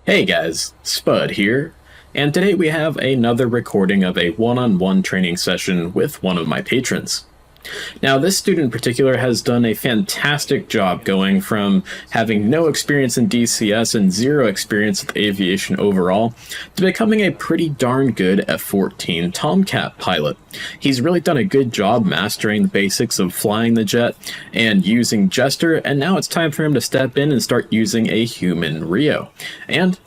Hey guys, Spud here, and today we have another recording of a one-on-one training session with one of my patrons. Now, this student in particular has done a fantastic job going from having no experience in DCS and zero experience with aviation overall to becoming a pretty darn good F-14 Tomcat pilot. He's really done a good job mastering the basics of flying the jet and using Jester, and now it's time for him to step in and start using a Human RIO. And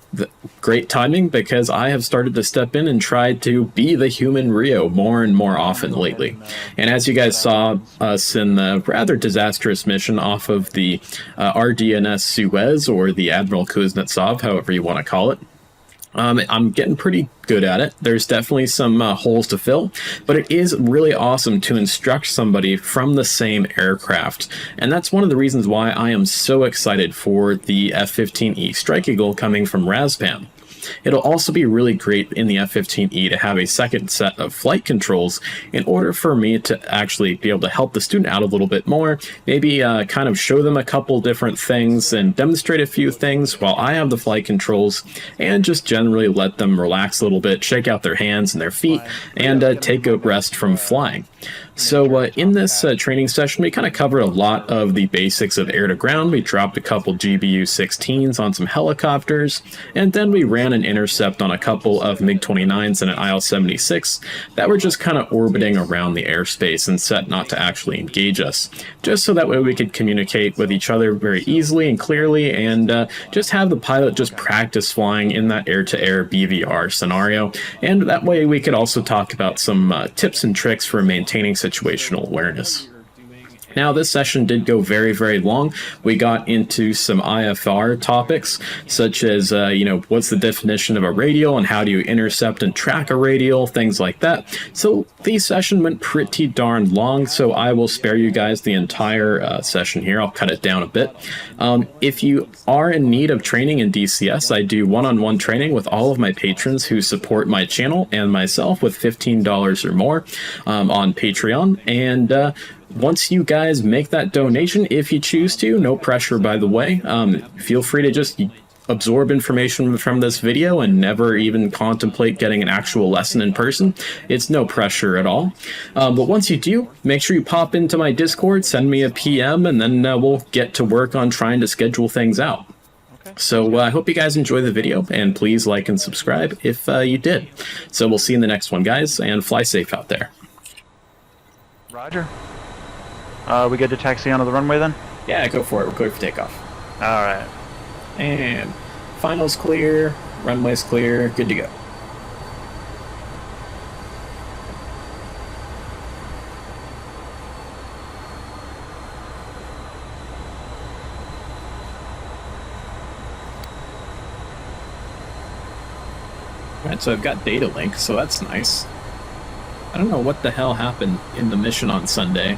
great timing, because I have started to step in and try to be the Human RIO more and more often lately. And as you guys saw us in the rather disastrous mission off of the RDNS Suez, or the Admiral Kuznetsov, however you want to call it, I'm getting pretty good at it. There's definitely some holes to fill, but it is really awesome to instruct somebody from the same aircraft. And that's one of the reasons why I am so excited for the F-15E Strike Eagle coming from Razpam. It'll also be really great in the F-15E to have a second set of flight controls in order for me to actually be able to help the student out a little bit more, maybe kind of show them a couple different things and demonstrate a few things while I have the flight controls, and just generally let them relax a little bit, shake out their hands and their feet, and take a rest from flying. So in this training session, we kind of covered a lot of the basics of air-to-ground. We dropped a couple GBU-16s on some helicopters, and then we ran an intercept on a couple of MiG-29s and an IL-76 that were just kind of orbiting around the airspace and set not to actually engage us, just so that way we could communicate with each other very easily and clearly, and just have the pilot just practice flying in that air-to-air BVR scenario. And that way we could also talk about some tips and tricks for maintaining situational awareness. Now, this session did go very, very long. We got into some IFR topics, such as, what's the definition of a radial and how do you intercept and track a radial, things like that. So the session went pretty darn long, so I will spare you guys the entire session here. I'll cut it down a bit. If you are in need of training in DCS, I do one-on-one training with all of my patrons who support my channel and myself with $15 or more on Patreon. And once you guys make that donation, if you choose to, no pressure by the way, feel free to just absorb information from this video and never even contemplate getting an actual lesson in person. It's no pressure at all. But once you do, make sure you pop into my Discord, send me a PM, and then we'll get to work on trying to schedule things out. So I hope you guys enjoy the video, and please like and subscribe if you did. So we'll see you in the next one, guys, and fly safe out there. Roger. We good to taxi onto the runway then? Yeah, go for it. We're clear for takeoff. Alright. And finals clear, runway's clear, good to go. Alright, so I've got data link, so that's nice. I don't know what the hell happened in the mission on Sunday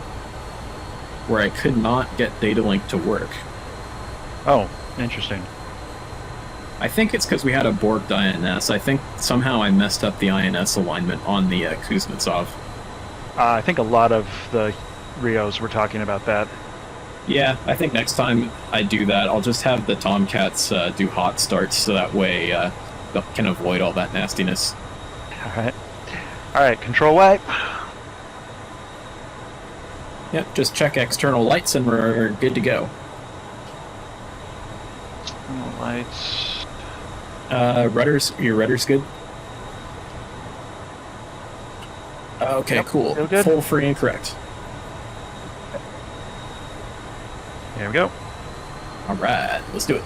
where I could not get data link to work. Oh, interesting. I think it's because we had a borked INS. I think somehow I messed up the INS alignment on the Kuznetsov. I think a lot of the Rios were talking about that. Yeah, I think next time I do that, I'll just have the Tomcats do hot starts, so that way they can avoid all that nastiness. Alright, control wipe. Yep, just check external lights and we're good to go. Lights. Rudders, your rudder's good? Okay, yep, cool. Good. Full, free, and correct. Here we go. Alright, let's do it.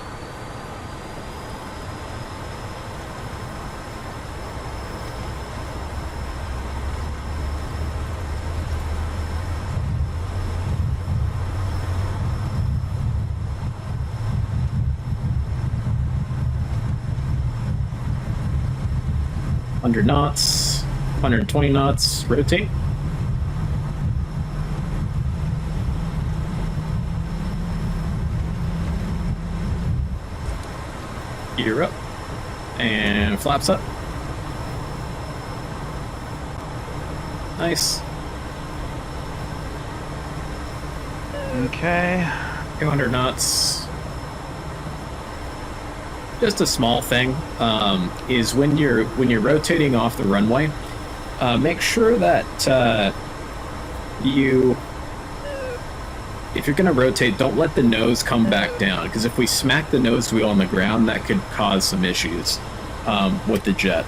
Knots, 120 knots, rotate. Gear up, and flaps up. Nice. Okay. 200 knots. Just a small thing is when you're rotating off the runway, make sure that if you're going to rotate, don't let the nose come back down, because if we smack the nose wheel on the ground, that could cause some issues with the jet.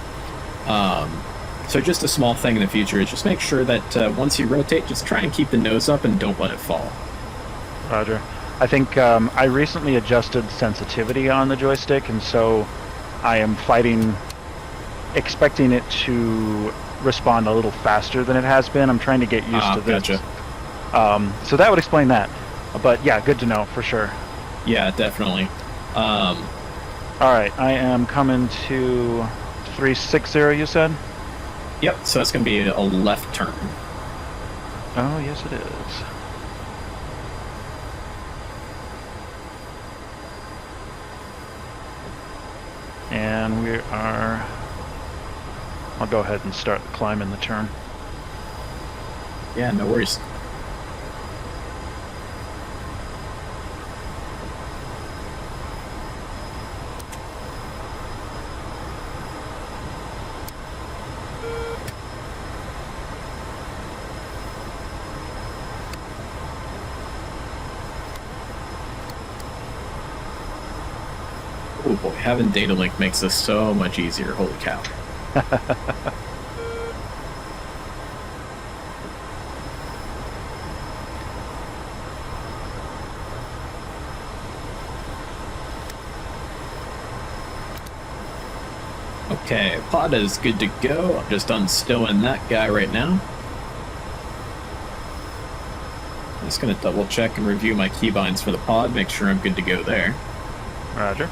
So just a small thing in the future is just make sure that once you rotate, just try and keep the nose up and don't let it fall. Roger. I think I recently adjusted sensitivity on the joystick, and so I am expecting it to respond a little faster than it has been. I'm trying to get used to this. Gotcha. So that would explain that. But yeah, good to know for sure. Yeah, definitely. All right, I am coming to 360, you said? Yep, so that's going to be a left turn. Oh, yes it is. And we are... I'll go ahead and start climbing the turn. Yeah, no worries. Oh boy, having data link makes this so much easier. Holy cow. Okay, pod is good to go. I'm just uninstalling that guy right now. I'm just going to double check and review my keybinds for the pod, make sure I'm good to go there. Roger.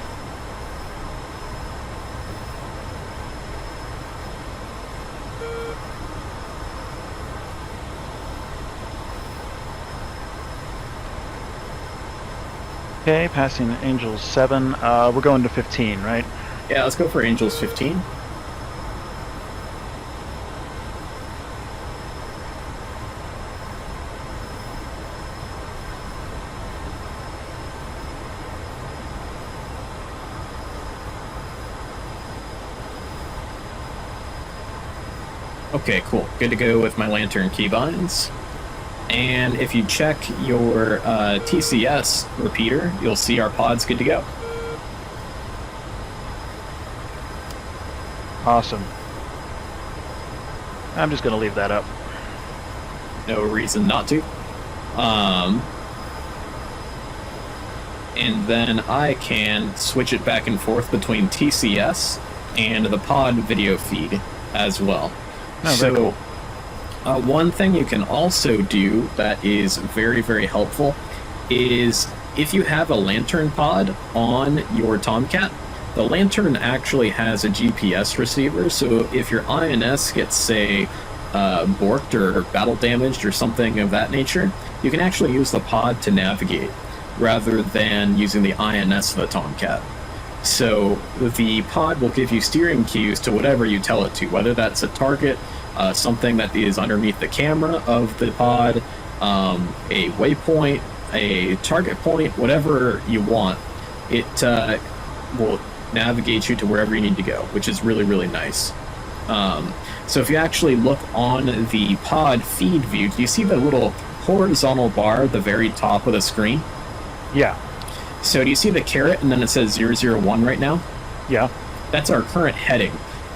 Okay, passing Angels 7. We're going to 15, right? Yeah, let's go for Angels 15. Okay, cool. Good to go with my lantern keybinds. And if you check your TCS repeater, you'll see our pod's good to go. Awesome. I'm just going to leave that up. No reason not to. And then I can switch it back and forth between TCS and the pod video feed as well. Oh, very cool. One thing you can also do that is very, very helpful is if you have a lantern pod on your Tomcat, the lantern actually has a GPS receiver, so if your INS gets, say, borked or battle damaged or something of that nature, you can actually use the pod to navigate rather than using the INS of the Tomcat. So the pod will give you steering cues to whatever you tell it to, whether that's a target, something that is underneath the camera of the pod, a waypoint, a target point, whatever you want. It will navigate you to wherever you need to go, which is really, really nice. So if you actually look on the pod feed view, do you see the little horizontal bar at the very top of the screen? Yeah. So do you see the caret and then it says 001 right now? Yeah. That's our current heading,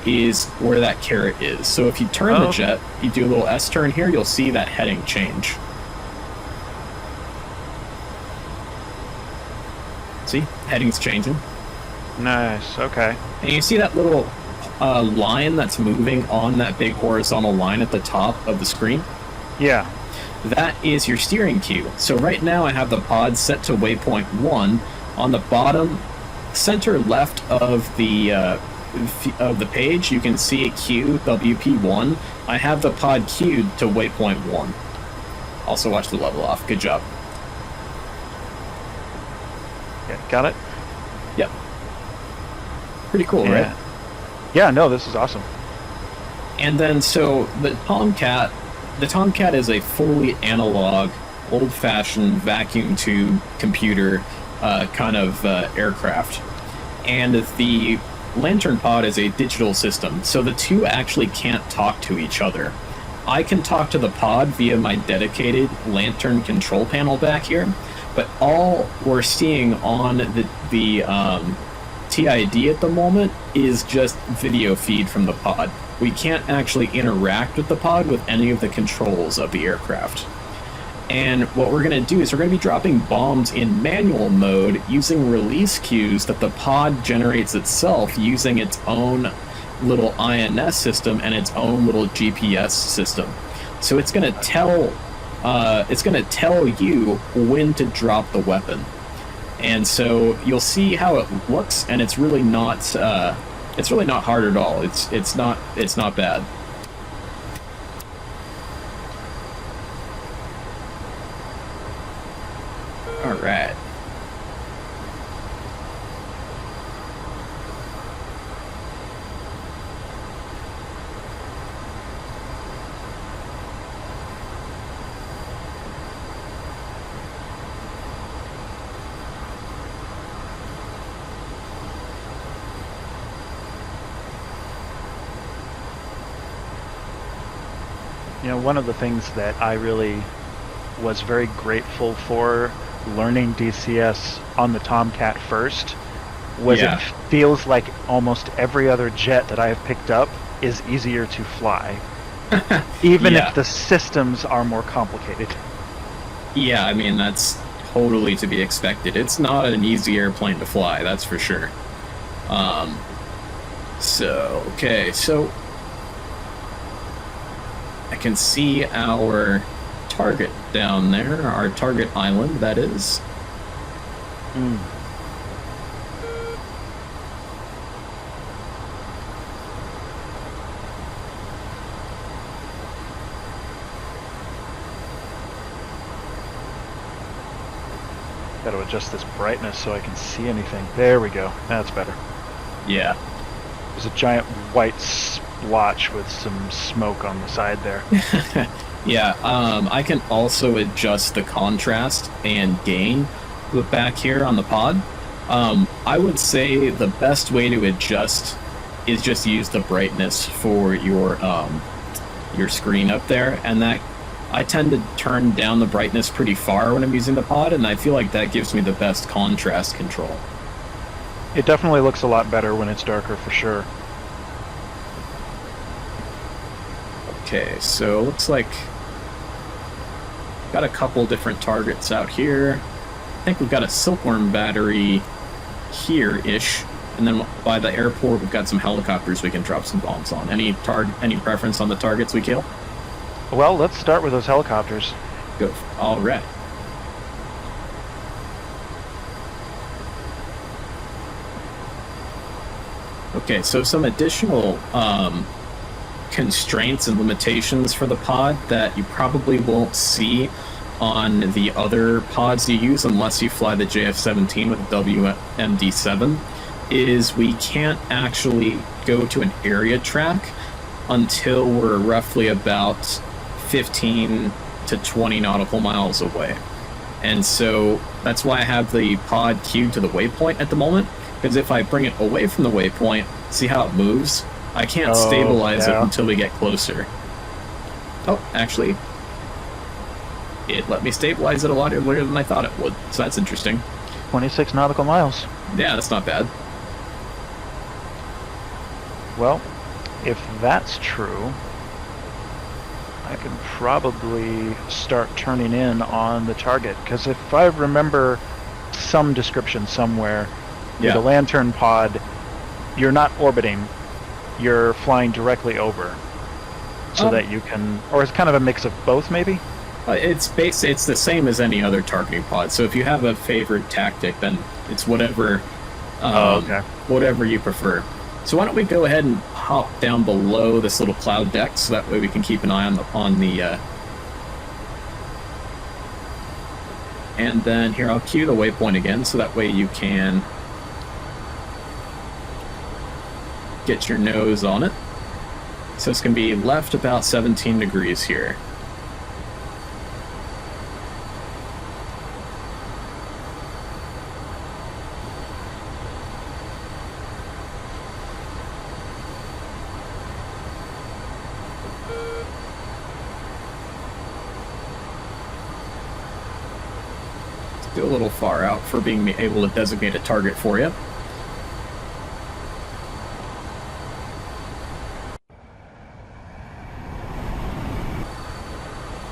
is where that caret is. So if you turn the jet, you do a little S turn here, you'll see that heading change. See? Heading's changing. Nice, okay. And you see that little line that's moving on that big horizontal line at the top of the screen? Yeah. That is your steering cue. So right now I have the pod set to waypoint 1. On the bottom center left of the page, you can see a cue, WP1. I have the pod queued to waypoint 1. Also watch the level off. Good job. Yeah, got it? Yep. Pretty cool, yeah. right? Yeah, no, this is awesome. And then, so the Tomcat is a fully analog, old-fashioned vacuum tube computer kind of aircraft. and the Lantern pod is a digital system, so the two actually can't talk to each other. I can talk to the pod via my dedicated Lantern control panel back here, but all we're seeing on the TID at the moment is just video feed from the pod. We can't actually interact with the pod with any of the controls of the aircraft. And what we're going to do is we're going to be dropping bombs in manual mode using release cues that the pod generates itself using its own little INS system and its own little GPS system. So it's going to tell you when to drop the weapon. And so you'll see how it looks, and it's really not hard at all. It's not bad. All right. You know, one of the things that I really was very grateful for learning DCS on the Tomcat first was It feels like almost every other jet that I have picked up is easier to fly, even if the systems are more complicated. Yeah, I mean, that's totally to be expected. It's not an easy airplane to fly, that's for sure. So I can see our target down there, our target island, that is. Got to adjust this brightness so I can see anything. There we go. That's better. Yeah. There's a giant white splotch with some smoke on the side there. Yeah, I can also adjust the contrast and gain back here on the pod. I would say the best way to adjust is just use the brightness for your screen up there, and that I tend to turn down the brightness pretty far when I'm using the pod, and I feel like that gives me the best contrast control. It definitely looks a lot better when it's darker, for sure. Okay, so looks like got a couple different targets out here. I think we've got a silkworm battery here-ish, and then by the airport we've got some helicopters we can drop some bombs on. Any preference on the targets we kill? Well, let's start with those helicopters. Go. All right. Okay, so some additional constraints and limitations for the pod that you probably won't see on the other pods you use unless you fly the JF-17 with WMD-7 is we can't actually go to an area track until we're roughly about 15 to 20 nautical miles away. And so that's why I have the pod queued to the waypoint at the moment, because if I bring it away from the waypoint, see how it moves? I can't stabilize it until we get closer. Oh, actually, it let me stabilize it a lot earlier than I thought it would, so that's interesting. 26 nautical miles. Yeah, that's not bad. Well, if that's true, I can probably start turning in on the target, because if I remember some description somewhere, with a Lantern pod, you're not orbiting, you're flying directly over, so that you can, or it's kind of a mix of both, maybe? It's the same as any other targeting pod, so if you have a favorite tactic, then it's whatever, whatever you prefer. So why don't we go ahead and hop down below this little cloud deck, so that way we can keep an eye on the and then here, I'll cue the waypoint again, so that way you can get your nose on it. So it's going to be left about 17 degrees here. Still a little far out for being able to designate a target for you.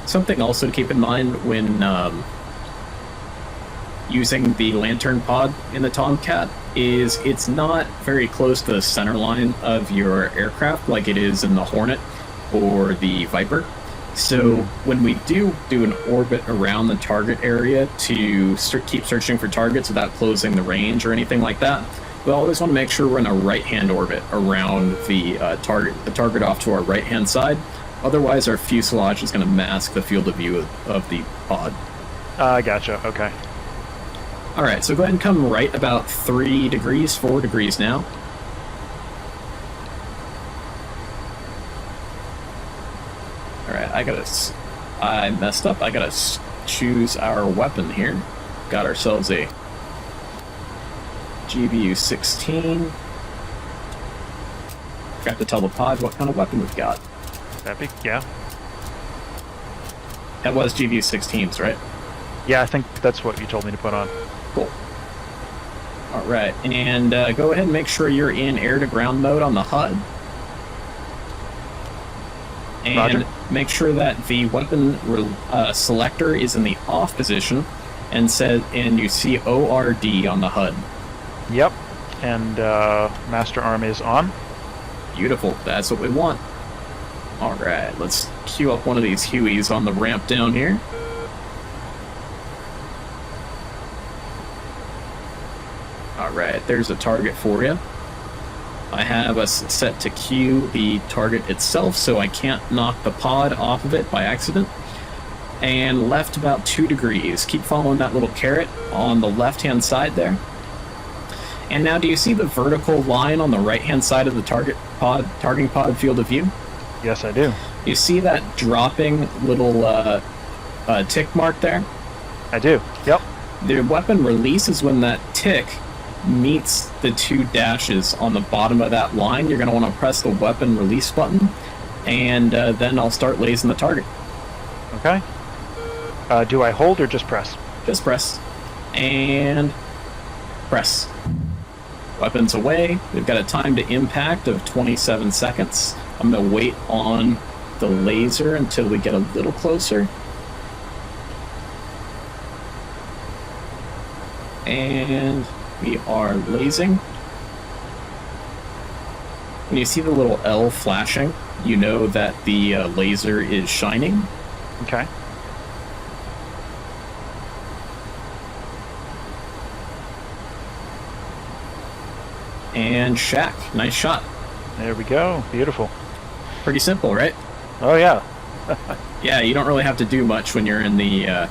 Something also to keep in mind when using the lantern pod in the Tomcat is it's not very close to the center line of your aircraft like it is in the Hornet or the Viper. So when we do an orbit around the target area to keep searching for targets without closing the range or anything like that, we always want to make sure we're in a right-hand orbit around the target off to our right-hand side. Otherwise, our fuselage is going to mask the field of view of the pod. Gotcha. Okay. All right, so go ahead and come right about 3 degrees, 4 degrees now. All right, I messed up. I gotta choose our weapon here. Got ourselves a GBU-16. Forgot to tell the pod what kind of weapon we've got. Epic, yeah. That was GBU-16s, right? Yeah, I think that's what you told me to put on. Cool. All right, and go ahead and make sure you're in air-to-ground mode on the HUD. And Roger. Make sure that the weapon selector is in the off position, and you see ORD on the HUD. Yep, and master arm is on. Beautiful. That's what we want. All right, let's queue up one of these Hueys on the ramp down here. All right, there's a target for you. I have us set to queue the target itself, so I can't knock the pod off of it by accident. And left about 2 degrees. Keep following that little caret on the left-hand side there. And now, do you see the vertical line on the right-hand side of the targeting pod field of view? Yes, I do. You see that dropping little tick mark there? I do. Yep. The weapon release is when that tick meets the 2 dashes on the bottom of that line. You're going to want to press the weapon release button, and then I'll start lasing the target. Okay. Do I hold or just press? Just press. And press. Weapons away. We've got a time to impact of 27 seconds. I'm going to wait on the laser until we get a little closer. And we are lasing. When you see the little L flashing, you know that the laser is shining. Okay. And shack. Nice shot. There we go. Beautiful. Pretty simple, right? Oh, yeah. Yeah, you don't really have to do much when you're in the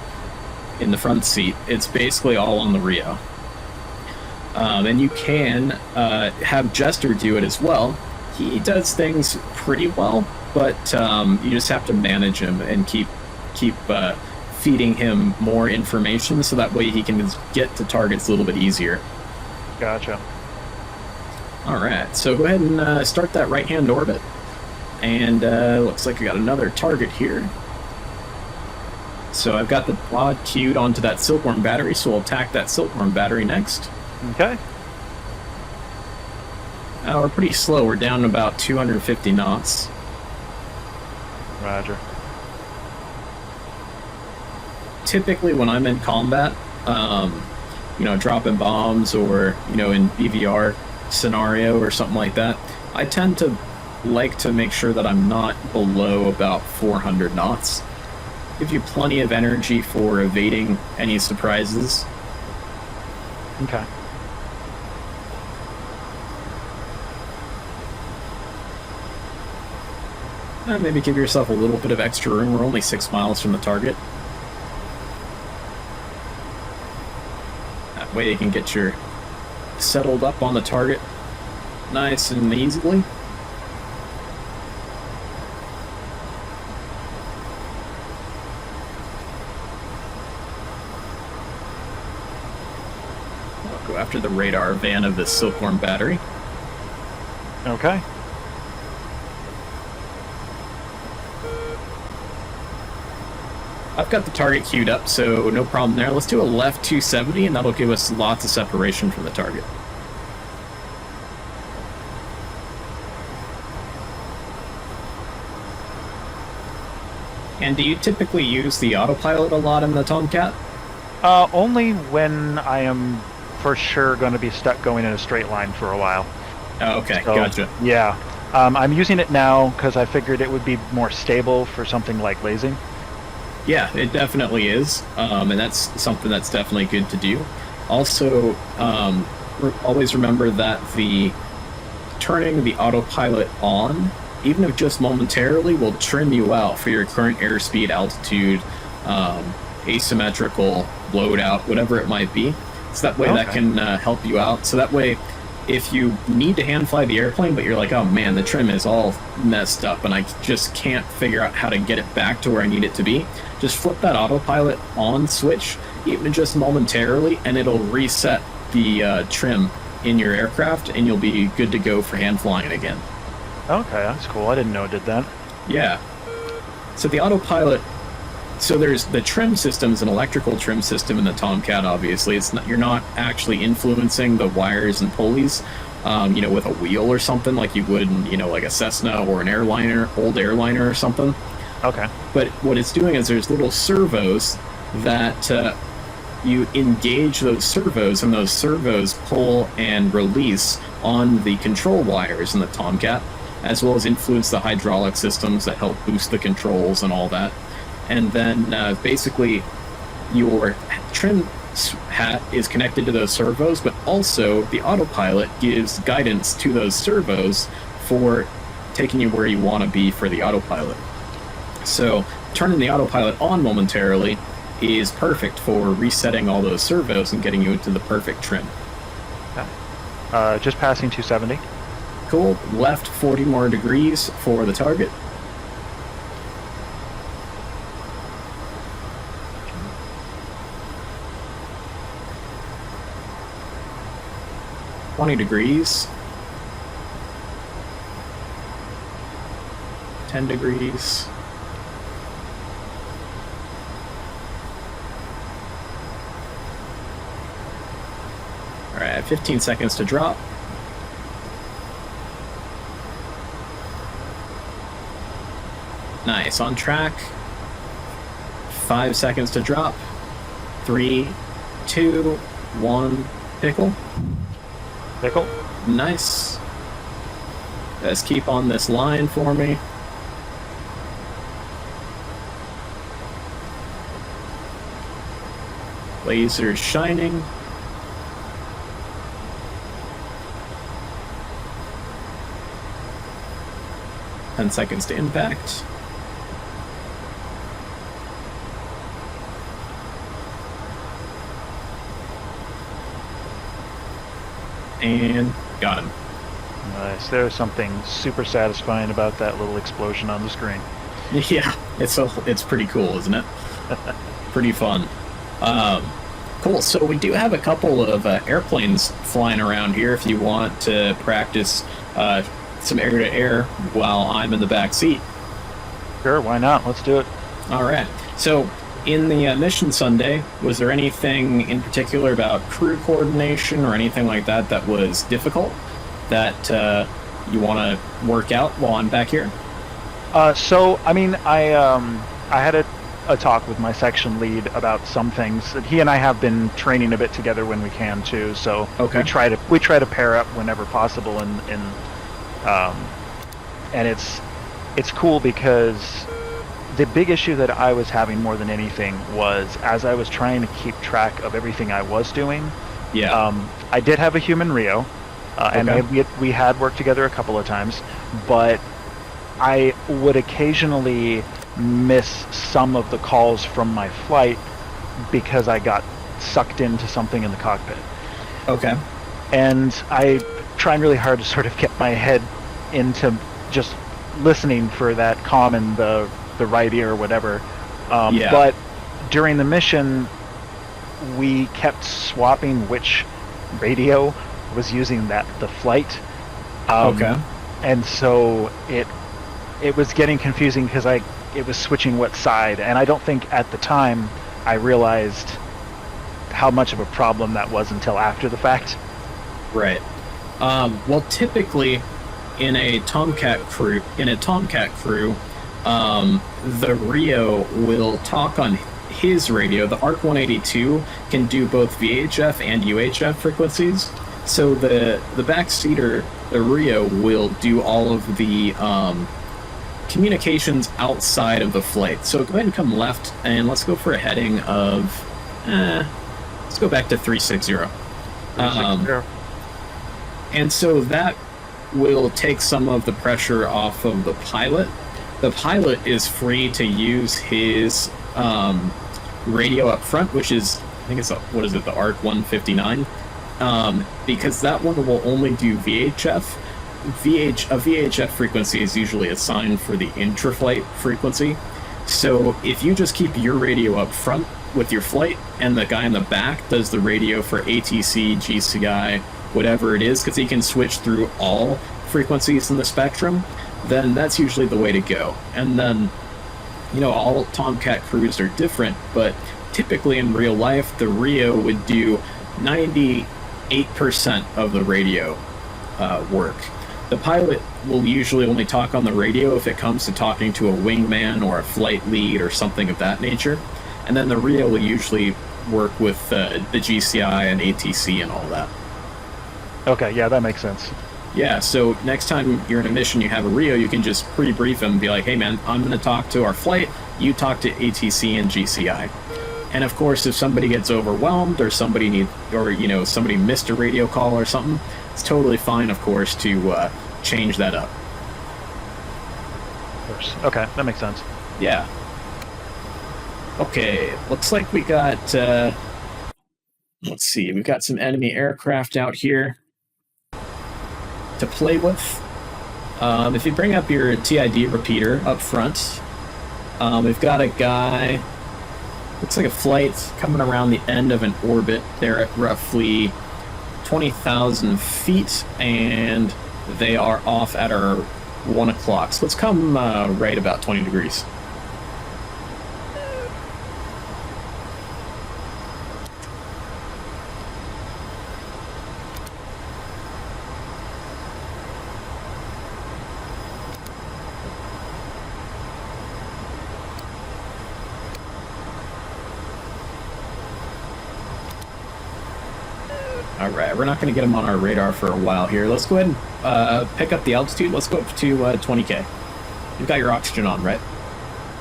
front seat. It's basically all on the RIO. And you can have Jester do it as well. He does things pretty well, but you just have to manage him and keep feeding him more information so that way he can get to targets a little bit easier. Gotcha. All right, so go ahead and start that right-hand orbit. And looks like we got another target here. So I've got the pod queued onto that Silkworm battery, so we'll attack that Silkworm battery next. Okay. We're pretty slow. We're down about 250 knots. Roger. Typically, when I'm in combat, dropping bombs or, in BVR scenario or something like that, I tend to like to make sure that I'm not below about 400 knots. Give you plenty of energy for evading any surprises. Okay. Maybe give yourself a little bit of extra room. We're only 6 miles from the target. That way you can get your settled up on the target nice and easily. I'll go after the radar van of the Silkworm battery. Okay. I've got the target queued up, so no problem there. Let's do a left 270, and that'll give us lots of separation from the target. And do you typically use the autopilot a lot in the Tomcat? Only when I am for sure going to be stuck going in a straight line for a while. Oh, okay, So, gotcha. Yeah. I'm using it now because I figured it would be more stable for something like lasing. Yeah, it definitely is, and that's something that's definitely good to do. Also, always remember that turning the autopilot on, even if just momentarily, will trim you out for your current airspeed, altitude, asymmetrical loadout, whatever it might be. So that way that can help you out. So that way, if you need to hand fly the airplane, but you're like, oh man, the trim is all messed up and I just can't figure out how to get it back to where I need it to be, just flip that autopilot on switch, even just momentarily, and it'll reset the trim in your aircraft, and you'll be good to go for hand flying again. Okay, that's cool. I didn't know it did that. Yeah. So the autopilot, so there's the trim system is an electrical trim system in the Tomcat, obviously. It's not, you're not actually influencing the wires and pulleys, with a wheel or something like you would in, like a Cessna or an old airliner or something. Okay. But what it's doing is there's little servos that you engage those servos, and those servos pull and release on the control wires in the Tomcat, as well as influence the hydraulic systems that help boost the controls and all that. And then basically your trim hat is connected to those servos, but also the autopilot gives guidance to those servos for taking you where you want to be for the autopilot. So turning the autopilot on momentarily is perfect for resetting all those servos and getting you into the perfect trim. Okay. Just passing 270. Cool. Left 40 more degrees for the target. $20. 10 degrees. Alright, 15 seconds to drop. Nice, on track. 5 seconds to drop. 3, 2, 1, pickle. Pickle. Nice. Let's keep on this line for me. Laser shining. Ten seconds to impact. And got him. Nice. There's something super satisfying about that little explosion on the screen. Yeah, it's pretty cool, isn't it? Pretty fun. Cool. So we do have a couple of airplanes flying around here if you want to practice some air-to-air while I'm in the back seat. Sure, why not? Let's do it. All right. So in the mission Sunday, was there anything in particular about crew coordination or anything like that that was difficult that you want to work out while I'm back here? I had a talk with my section lead about some things. He and I have been training a bit together when we can too. So okay. we try to pair up whenever possible, and it's cool because the big issue that I was having more than anything was as I was trying to keep track of everything I was doing. Yeah. I did have a Human RIO, and we had worked together a couple of times, but I would occasionally miss some of the calls from my flight because I got sucked into something in the cockpit. Okay. And I trying really hard to sort of get my head into just listening for that comm in the right ear or whatever. But during the mission, we kept swapping which radio was using the flight. Okay. And so it was getting confusing because I it was switching what side, and I don't think at the time I realized how much of a problem that was until after the fact. Right. Well, typically in a Tomcat crew, the RIO will talk on his radio. The ARC 182 can do both VHF and UHF frequencies. So the backseater, the RIO, will do all of the communications outside of the flight. So go ahead and come left, and let's go for a heading of, let's go back to 360. 360. And so that will take some of the pressure off of the pilot. The pilot is free to use his radio up front, which is, I think it's, the ARC 159, because that one will only do VHF. A VHF frequency is usually assigned for the intra-flight frequency. So if you just keep your radio up front with your flight, and the guy in the back does the radio for ATC, GCI, whatever it is, because he can switch through all frequencies in the spectrum, then that's usually the way to go. And then, all Tomcat crews are different, but typically in real life, the RIO would do 98% of the radio work. The pilot will usually only talk on the radio if it comes to talking to a wingman or a flight lead or something of that nature. And then the RIO will usually work with the GCI and ATC and all that. Okay, yeah, that makes sense. Yeah, so next time you're in a mission, you have a RIO, you can just pre-brief him and be like, hey man, I'm going to talk to our flight, you talk to ATC and GCI. And of course, if somebody gets overwhelmed or somebody missed a radio call or something, it's totally fine, of course, to change that up. Of course. Okay, that makes sense. Yeah. Okay, looks like we got, let's see, we've got some enemy aircraft out here to play with. If you bring up your TID repeater up front, we've got a guy, looks like a flight coming around the end of an orbit. They're at roughly 20,000 feet, and they are off at our 1 o'clock. So let's come right about 20 degrees. Alright, we're not going to get him on our radar for a while here. Let's go ahead and pick up the altitude. Let's go up to 20K. You've got your oxygen on, right?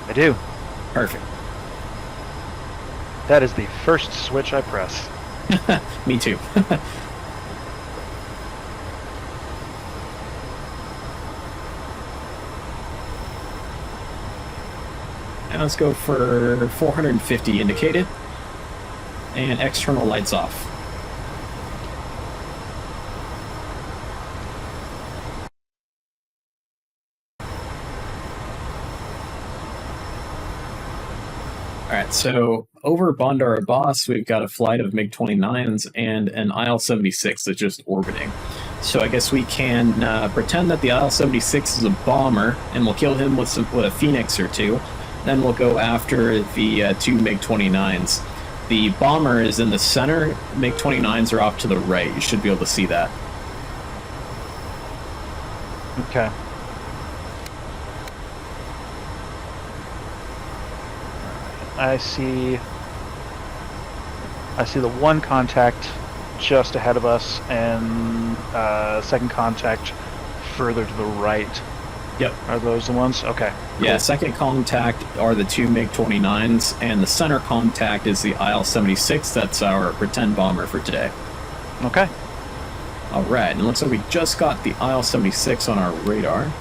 I do. Perfect. That is the first switch I press. Me too. Now let's go for 450 indicated. And external lights off. Alright, so over Bandar Abbas, we've got a flight of MiG-29s and an IL-76 that's just orbiting. So I guess we can pretend that the IL-76 is a bomber, and we'll kill him with a Phoenix or two. Then we'll go after the two MiG-29s. The bomber is in the center, MiG-29s are off to the right. You should be able to see that. Okay. I see the one contact just ahead of us, and second contact further to the right. Yep. Are those the ones? Okay. Cool. Yeah, second contact are the two MiG-29s, and the center contact is the IL-76. That's our pretend bomber for today. Okay. Alright, and it looks like we just got the IL-76 on our radar.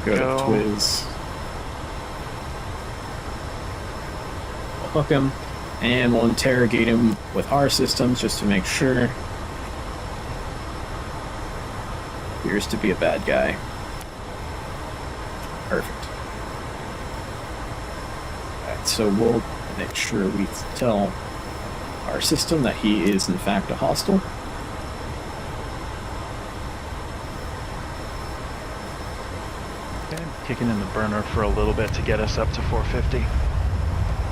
Go to Twiz. We'll hook him, and we'll interrogate him with our systems just to make sure. Appears to be a bad guy. Perfect. Alright, so we'll make sure we tell our system that he is in fact a hostile. kicking in the burner for a little bit to get us up to 450.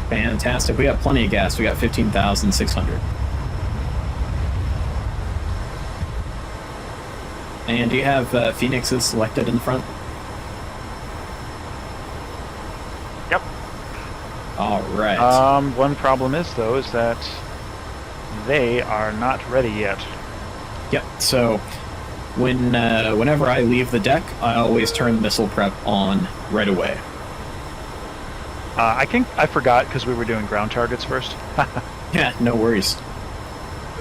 Fantastic. We got plenty of gas. We got 15,600. And do you have Phoenixes selected in the front? Yep. All right. One problem is, though, is that they are not ready yet. Yep. So whenever I leave the deck, I always turn missile prep on right away. I forgot because we were doing ground targets first. Yeah, no worries.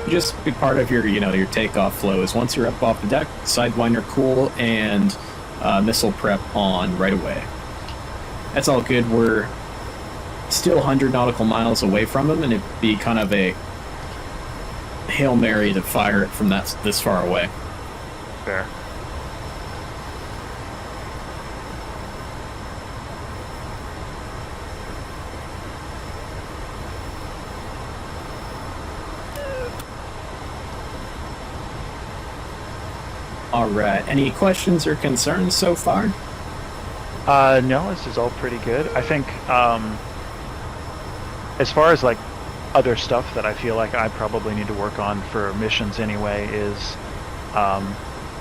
Just be part of your, your takeoff flow is once you're up off the deck, Sidewinder cool, and missile prep on right away. That's all good. We're still 100 nautical miles away from them, and it'd be kind of a Hail Mary to fire it from this far away. Fair. All right. Any questions or concerns so far? No, this is all pretty good. I think, as far as like other stuff that I feel like I probably need to work on for missions anyway is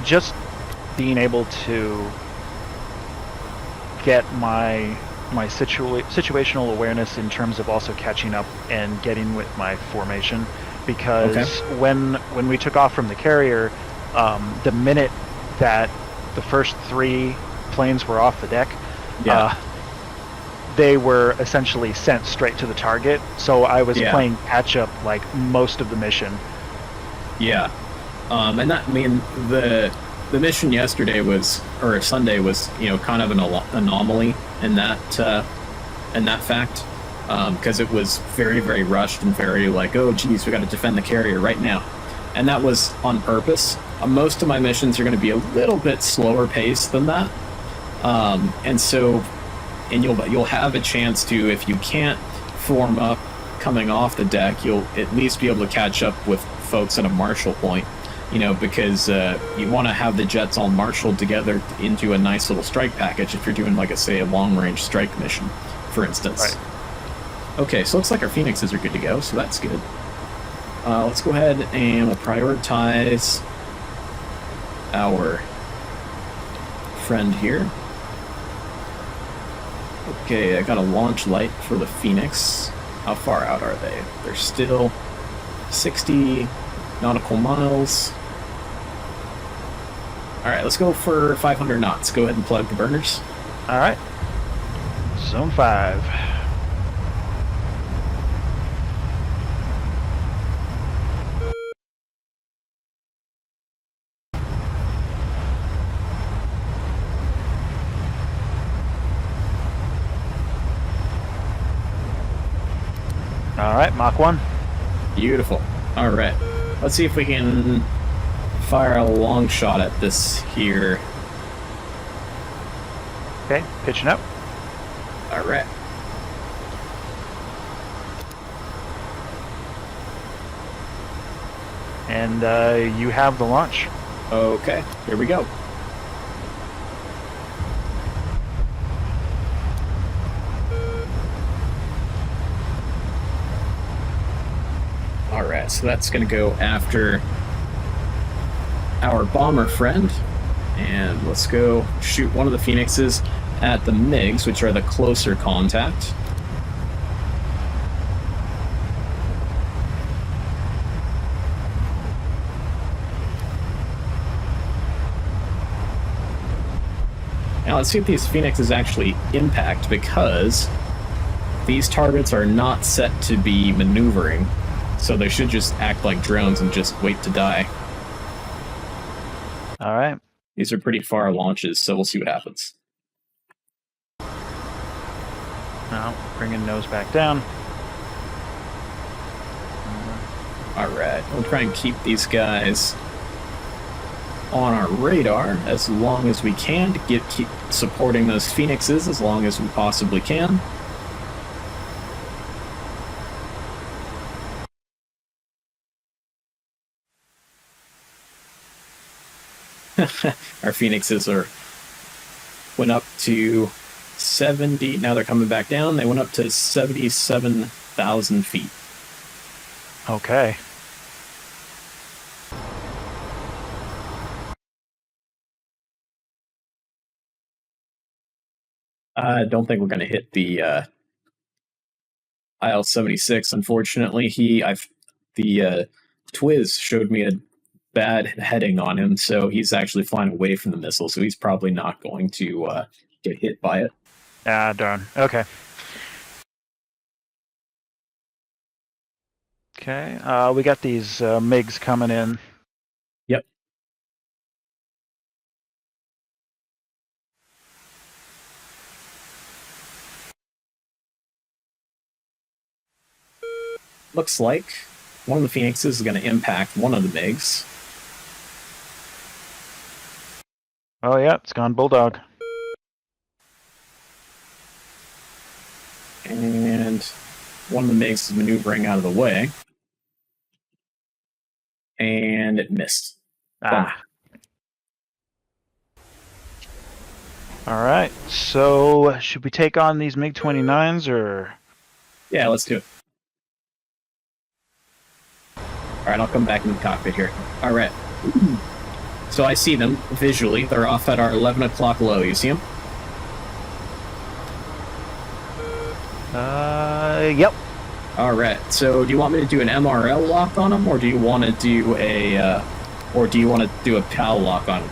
just being able to get my situational awareness in terms of also catching up and getting with my formation, because when we took off from the carrier, the minute that the first 3 planes were off the deck, they were essentially sent straight to the target. So I was playing catch up like most of the mission. Yeah, and that, I mean, the mission yesterday or Sunday was, kind of an anomaly in that fact, because it was very, very rushed and very like, oh geez, we got to defend the carrier right now, and that was on purpose. Most of my missions are going to be a little bit slower paced than that, and you'll have a chance to, if you can't form up coming off the deck, you'll at least be able to catch up with folks at a marshal point, because you want to have the jets all marshaled together into a nice little strike package if you're doing, like, a long-range strike mission, for instance. Right. Okay, so looks like our Phoenixes are good to go, so that's good. Let's go ahead and we'll prioritize our friend here. Okay, I got a launch light for the Phoenix. How far out are they? They're still 60 nautical miles. Alright, let's go for 500 knots. Go ahead and plug the burners. Alright. Zone 5. Alright, Mach 1. Beautiful. Alright. Let's see if we can fire a long shot at this here. Okay, pitching up. Alright. And you have the launch. Okay, here we go. Alright, so that's going to go after our bomber friend. And let's go shoot one of the Phoenixes at the MiGs, which are the closer contact. Now let's see if these Phoenixes actually impact, because these targets are not set to be maneuvering. So they should just act like drones and just wait to die. All right. These are pretty far launches, so we'll see what happens. Now, bringing nose back down. Alright, we'll try and keep these guys on our radar as long as we can to keep supporting those Phoenixes as long as we possibly can. Our Phoenixes are went up to 70. Now they're coming back down. They went up to 77,000 feet. Okay. I don't think we're going to hit the IL-76. Unfortunately, the Twiz showed me a bad heading on him, so he's actually flying away from the missile. So he's probably not going to get hit by it. Ah, darn. Okay. Okay. We got these MiGs coming in. Yep. Looks like one of the Phoenixes is going to impact one of the MiGs. Oh, yeah, it's gone Bulldog. And one of the MiGs is maneuvering out of the way. And it missed. Ah. All right. So, should we take on these MiG-29s, or? Yeah, let's do it. All right, I'll come back in the cockpit here. All right. So I see them visually. They're off at our 11 o'clock low. You see them? Yep. All right. So do you want me to do an MRL lock on them, or do you want to do a PAL lock on them?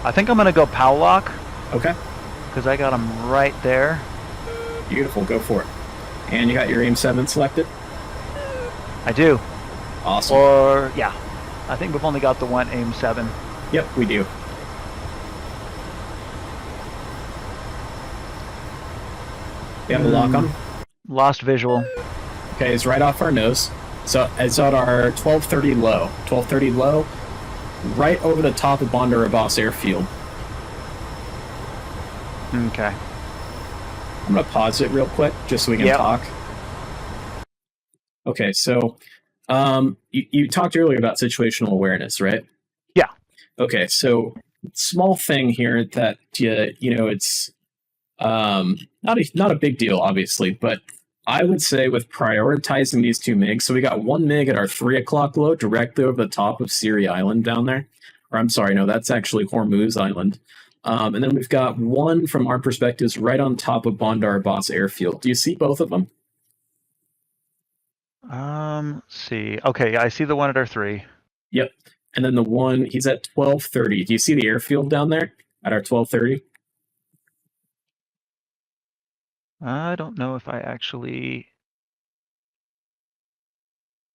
I think I'm going to go PAL lock. Okay. Because I got them right there. Beautiful. Go for it. And you got your aim 7 selected? I do. Awesome. Or, yeah. I think we've only got the one aim 7. Yep, we do. You have a lock on? Lost visual. Okay, it's right off our nose. So it's at our 1230 low. 1230 low, right over the top of Bandar Abbas Airfield. Okay. I'm going to pause it real quick just so we can talk. Okay, so you talked earlier about situational awareness, right? Yeah. Okay, so small thing here that, it's not a big deal, obviously, but I would say with prioritizing these two MiGs, so we got one MiG at our 3 o'clock low directly over the top of Siri Island down there. Or I'm sorry, no, that's actually Hormuz Island. And then we've got one from our perspectives right on top of Bandar Abbas Airfield. Do you see both of them? Let's see. Okay, yeah, I see the one at our 3. Yep. And then the one, he's at 1230. Do you see the airfield down there at our 1230? I don't know if I actually...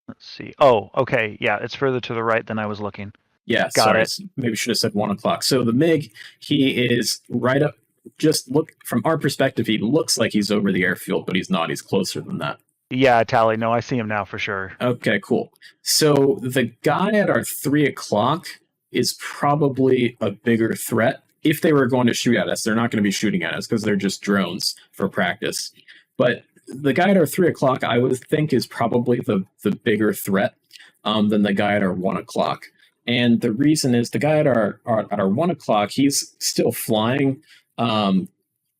Let's see. Oh, okay. Yeah, it's further to the right than I was looking. Yeah, Got sorry. it. Maybe should have said 1 o'clock. So the MiG, he is right up, just look, from our perspective, he looks like he's over the airfield, but he's not. He's closer than that. Yeah, Tally. No, I see him now for sure. Okay, cool. So the guy at our 3 o'clock is probably a bigger threat. If they were going to shoot at us, they're not going to be shooting at us because they're just drones for practice. But the guy at our 3 o'clock, I would think, is probably the bigger threat than the guy at our 1 o'clock. And the reason is the guy at our 1 o'clock, he's still flying.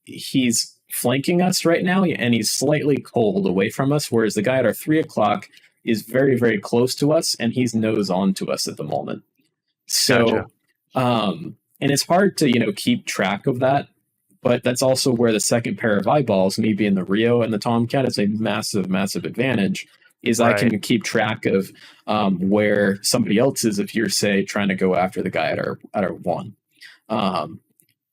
He's flanking us right now, and he's slightly cold away from us, whereas the guy at our 3 o'clock is very, very close to us, and he's nose on to us at the moment. So, Gotcha. and it's hard to, keep track of that, but that's also where the second pair of eyeballs, me being the RIO and the Tomcat, is a massive, massive advantage, is Right. I can keep track of where somebody else is if you're, say, trying to go after the guy at our 1.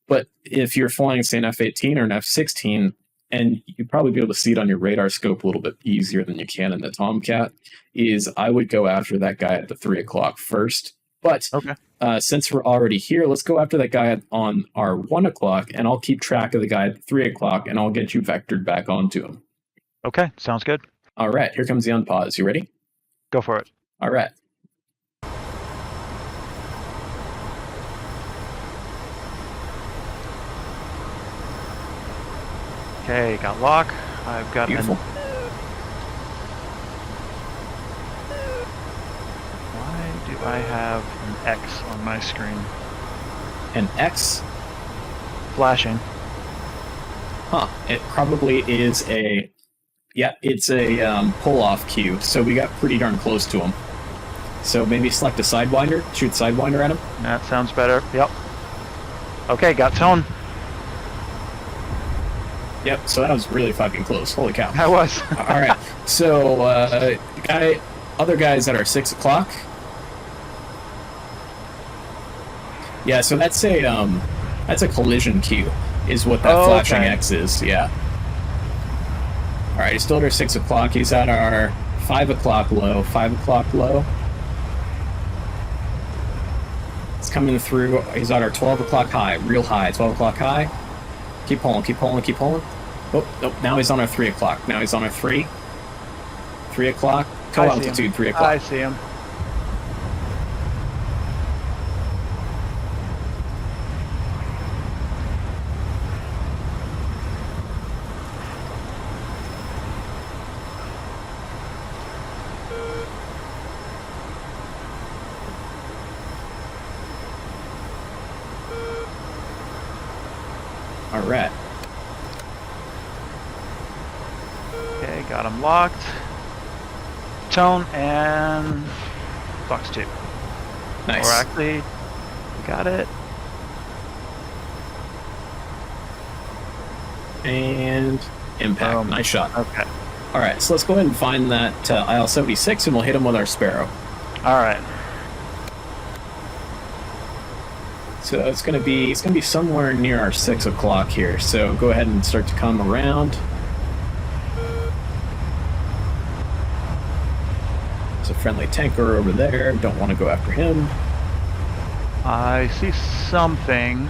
But if you're flying, say, an F-18 or an F-16, and you'd probably be able to see it on your radar scope a little bit easier than you can in the Tomcat, is I would go after that guy at the 3 o'clock first. But Okay. Since we're already here, let's go after that guy on our 1 o'clock, and I'll keep track of the guy at 3 o'clock, and I'll get you vectored back onto him. Okay, sounds good. All right, here comes the unpause. You ready? Go for it. All right. Okay, got lock. I've got Beautiful. Why do I have an X on my screen? An X? flashing. Huh. It probably is a... Yeah, it's a pull-off queue, so we got pretty darn close to him. So maybe select a Sidewinder, shoot Sidewinder at him? That sounds better. Yep. Okay, got tone. Yep, so that was really fucking close. Holy cow. That was. Alright, so other guys that are 6 o'clock. Yeah, so that's a collision queue, is what that flashing X is, yeah. Alright, he's still at our 6 o'clock. He's at our 5 o'clock low. 5 o'clock low. It's coming through. He's at our 12 o'clock high. Real high. 12 o'clock high. Keep pulling, keep pulling, keep pulling. Oh, nope. Now he's on our 3 o'clock. Now he's on our 3. 3 o'clock. Tow altitude, 3 o'clock. I see him. All right. Okay, got him locked. Tone and Fox 2. Nice. Or actually, got it. And impact. Nice shot. Okay. All right, so let's go ahead and find that IL-76, and we'll hit him with our Sparrow. All right. So it's gonna be somewhere near our 6 o'clock here. So go ahead and start to come around. There's a friendly tanker over there. Don't want to go after him. I see something,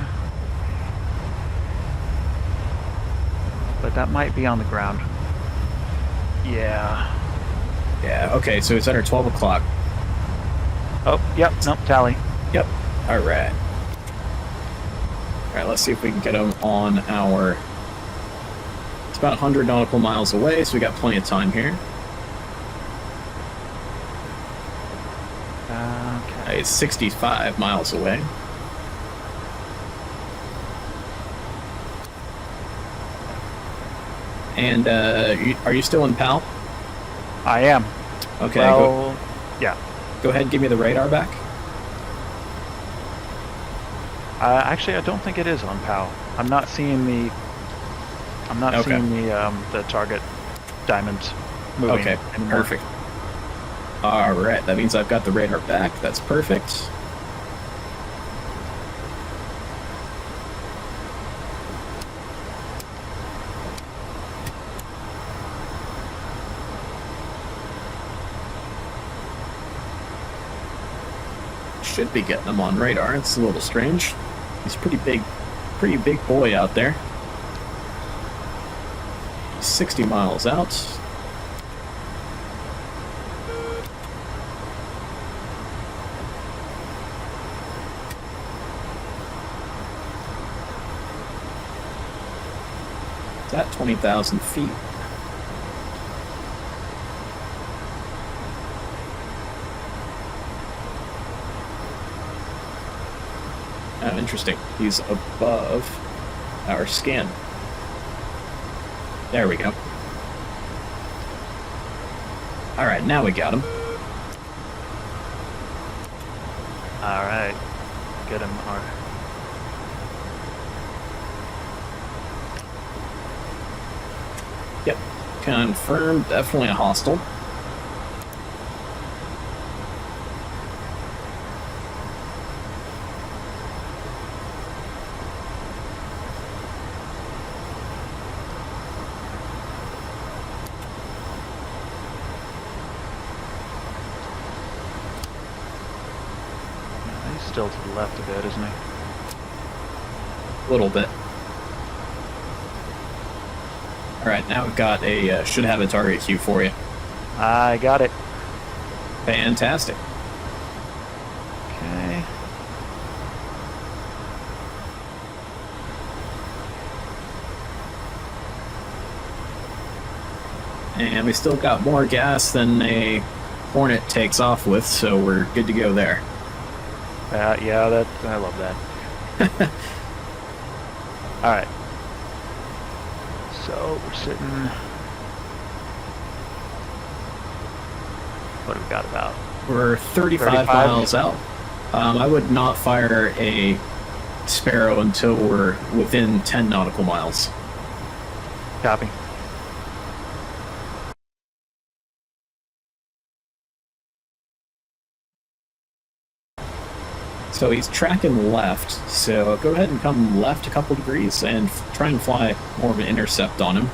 but that might be on the ground. Yeah. Yeah. Okay. So it's at our 12 o'clock. Oh, yep. Nope. Tally. Yep. All right. All right, let's see if we can get him on our... It's about 100 nautical miles away, so we got plenty of time here. Okay. It's 65 miles away. And are you still in PAL? I am. Okay, well, yeah. Go ahead and give me the radar back. Actually, I don't think it is on PAL. I'm not seeing the. I'm not seeing the target diamonds moving. Okay, anymore. perfect. All right, that means I've got the radar back. That's perfect. Should be getting him on radar. It's a little strange. He's pretty big boy out there. 60 miles out. It's at 20,000 feet. Oh, interesting. He's above our scan. There we go. Alright, now we got him. Alright. Get him. All right. Yep. Confirmed. Definitely a hostile. Still to the left a bit, isn't he? A little bit. Alright, now we've got a, should have a target queue for you. I got it. Fantastic. Okay. And we still got more gas than a Hornet takes off with, so we're good to go there. Yeah, I love that. All right. So we're sitting. What do we got about? We're 35 miles out. I would not fire a Sparrow until we're within 10 nautical miles. Copy. So he's tracking left, so go ahead and come left a couple degrees and try and fly more of an intercept on him.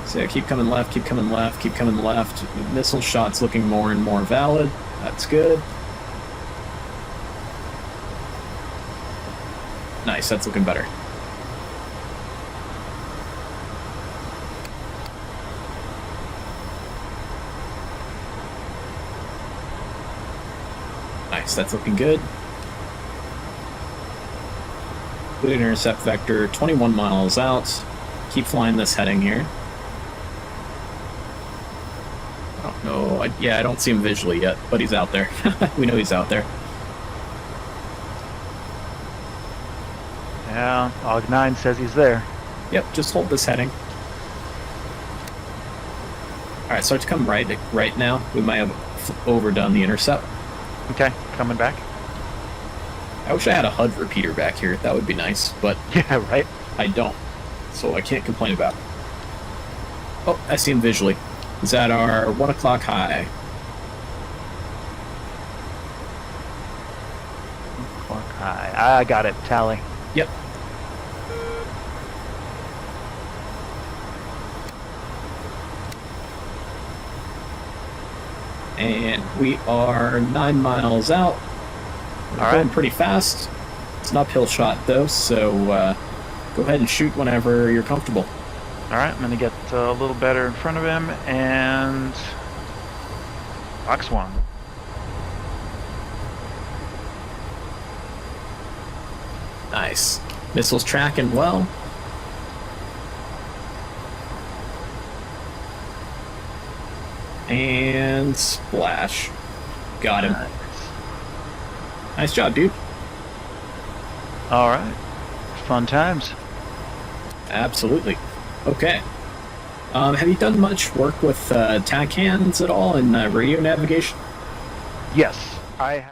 So keep coming left, keep coming left, keep coming left. Missile shot's looking more and more valid. That's good. Nice, that's looking better. Nice, that's looking good. Good intercept vector, 21 miles out. Keep flying this heading here. I don't know. I don't see him visually yet, but he's out there. We know he's out there. Yeah, AWG-9 says he's there. Yep, just hold this heading. Alright, start to come right now. We might have overdone the intercept. Okay, coming back. I wish I had a HUD repeater back here. That would be nice, but Yeah, right. I don't. So I can't complain about it. Oh, I see him visually. He's at our 1 o'clock high. I got it. Tally. Yep. And we are 9 miles out. We're going pretty fast. It's an uphill shot though, so go ahead and shoot whenever you're comfortable. All right, I'm going to get a little better in front of him and box one. Nice. Missiles tracking well. And splash. Got him. Nice job, dude. All right. Fun times. Absolutely. Okay. Have you done much work with TACANs at all in radio navigation? Yes, I